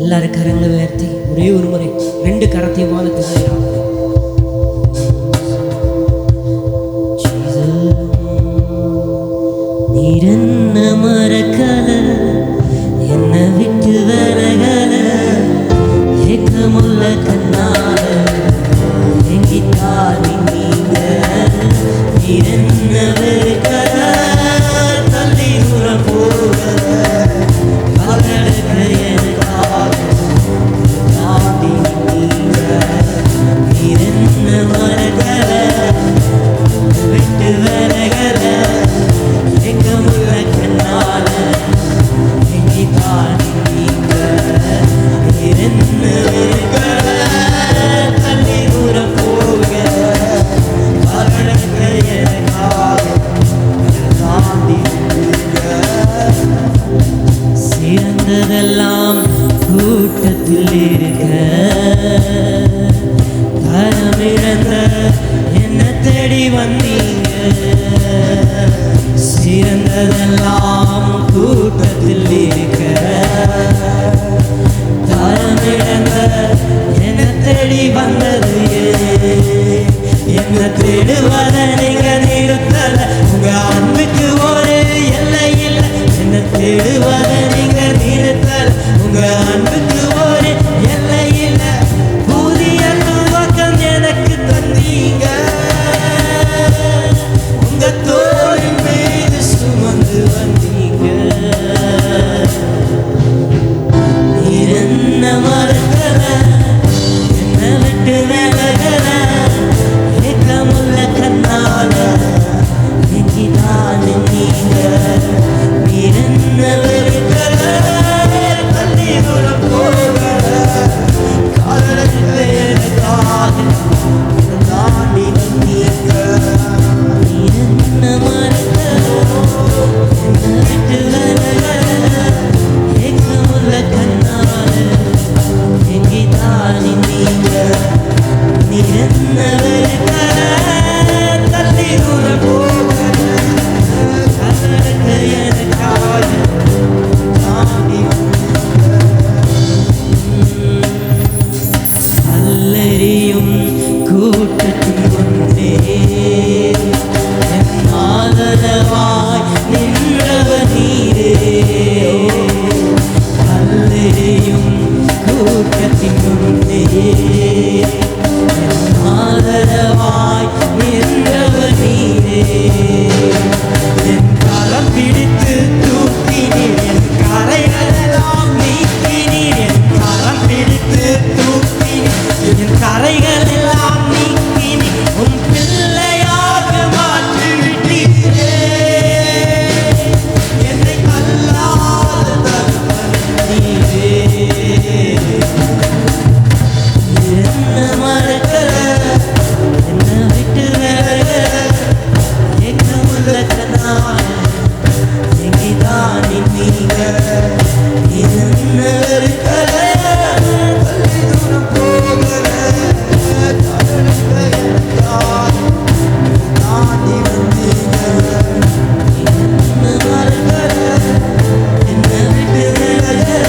எல்லாரும் கரங்களை உயர்த்தி ஒரே ஒரு முறை 2 கரத்தையும் வானத்துக்கு நீரன்ன மறக்கல என்ன விட்டு வரகல ஏக்கமுள்ள கண்ணால எங்கிட்டாதி நீங்க நீரன்ன வெறுக்கல தள்ளி தூரம் போக பகலுக்கு எனக்காக தாண்டி நீங்க நீரன்ன மறக்கல விட்டு வரகல ஏக்கமுள்ள கண்ணால எங்கிட்டாதி நீங்க நீரன்ன வெறுக்கல தள்ளி தூரம் போக பகலுக்கு எனக்காக தாண்டி சிறந்ததெல்லாம் கூட்டத்தில் இருக்க தரமிழந்த என்ன தேடி வந்தீங்க சிறந்ததெல்லாம் கூட்டத்தில் இருக்க தரமிழந்த என்ன தேடி வந்தது என்ன தேடுவத நீங்க நிறுத்தல உங்க அன்புக்கு ஒரு எல்லை இல்லை என்ன தேடுவத நீங்க நிறுத்தல உங்க அன்புக்கு ஒரு எல்லை இல்லை புதிய துவக்கம் எனக்கு தந்தீங்க உங்க தோளின் மீது சுமந்து வந்தீங்க நீரன்ன மறக்கல என்ன விட்டு விலகல ஏக்கமுள்ள கண்ணால எங்கிதான் நீங்க நீரன்ன வெறுக்கல தள்ளி தூரம் போகல காதலுக்கு எனக்காக தாண்டி நீங்க நீரன்ன மறக்கல என்ன விட்டு விலகல ஏக்கமுள்ள கண்ணால எங்கிதான் நீங்க நீரன்ன வெறுக்கல தள்ளி தூரம் போகல காதலுக்கு எனக்காக தாண்டி அல்லறியும் கூட்டத்தின் முன்னே என் ஆதரவாய் நின்றவர் நீரே அல்லறியும் கூட்டத்தின் முன்னே என் ஆதரவாய் நின்றவர் நீரே என் கரம் பிடித்து தூக்கினீர் என் கரைகளெல்லாம் நீக்கினீர் என் கரம் பிடித்து தூக்கினீர் என் கரைகளெல்லாம் நீக்கினீர் உன் பிள்ளையாக மாற்றிவிட்டீரே என்னை கல்லாத தகப்பன் நீரே என்ன மறக்கல என்ன விட்டு விலகல ஏக்கமுள்ள கண்ணால எங்கிதான் நீங்க என்ன வெறுக்கல தள்ளி தூரம் போகல காதலுக்கு எனக்காக தாண்டி வந்தீங்க என்ன மறக்கல என்ன விட்டு விலகல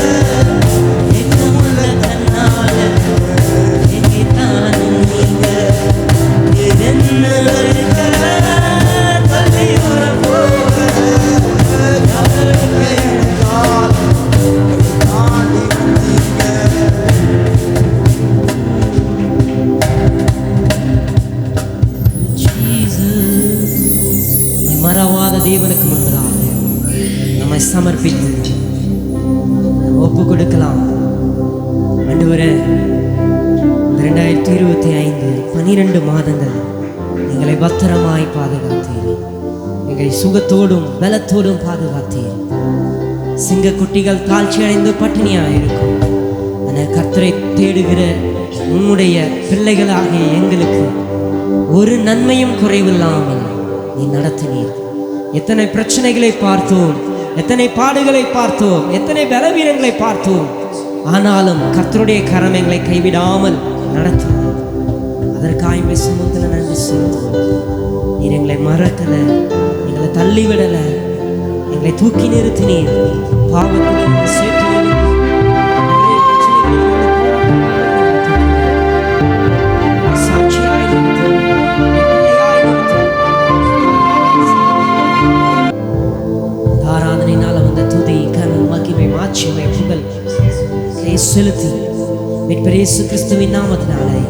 ஏக்கமுள்ள கண்ணால எங்கிதான் நீங்க என்ன வெறுக்கல தள்ளி தூரம் போகல காதலுக்கு எனக்காக தாண்டி வந்தீங்க மறவாத தேவனுக்கு முன்பதாக நம்மை சமர்ப்பித்து ஒப்பு கொடுக்கலாம். ஆண்டவரே, 2025 12 மாதங்கள் எங்களை பத்திரமாய் பாதுகாத்தீர். எங்களை சுகத்தோடும் பலத்தோடும் பாதுகாத்தீர். சிங்கக்குட்டிகள் தாழ்ச்சி அடைந்து பட்டினியாக இருக்கும். ஆனால் கர்த்தரை தேடுகிற உன்னுடைய பிள்ளைகளாகிய எங்களுக்கு ஒரு நன்மையும் குறைவில்லாமல் நீ நடத்தினீர். எத்தனை பிரச்சனைகளை பார்த்தோம், எத்தனை பாடுகளை பார்த்தோம், எத்தனை பலவீனங்களை பார்த்தோம். ஆனாலும் கர்த்தருடைய கரம் எங்களை கைவிடாமல் நடத்தினோம். அதற்காக சமூகத்தில் நன்றி செலுத்துவோம். நீர் எங்களை மறக்கல, எங்களை தள்ளிவிடல, எங்களை தூக்கி நிறுத்தினீர். பாவத்திலிருந்து சேற்றிலிருந்து ஆராதனையினால் வந்த துதி, கனம், மகிமை, மாட்சிமை, புகழ் செலுத்தி மீட்பர் இயேசு கிறிஸ்துவின் நாமத்தினாலே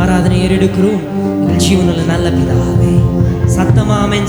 ஆராதனை ஏறெடுக்கிறோம். எங்கள் ஜீவனுள்ள நல்ல பிதாவே, சத்தமா ஆமென்.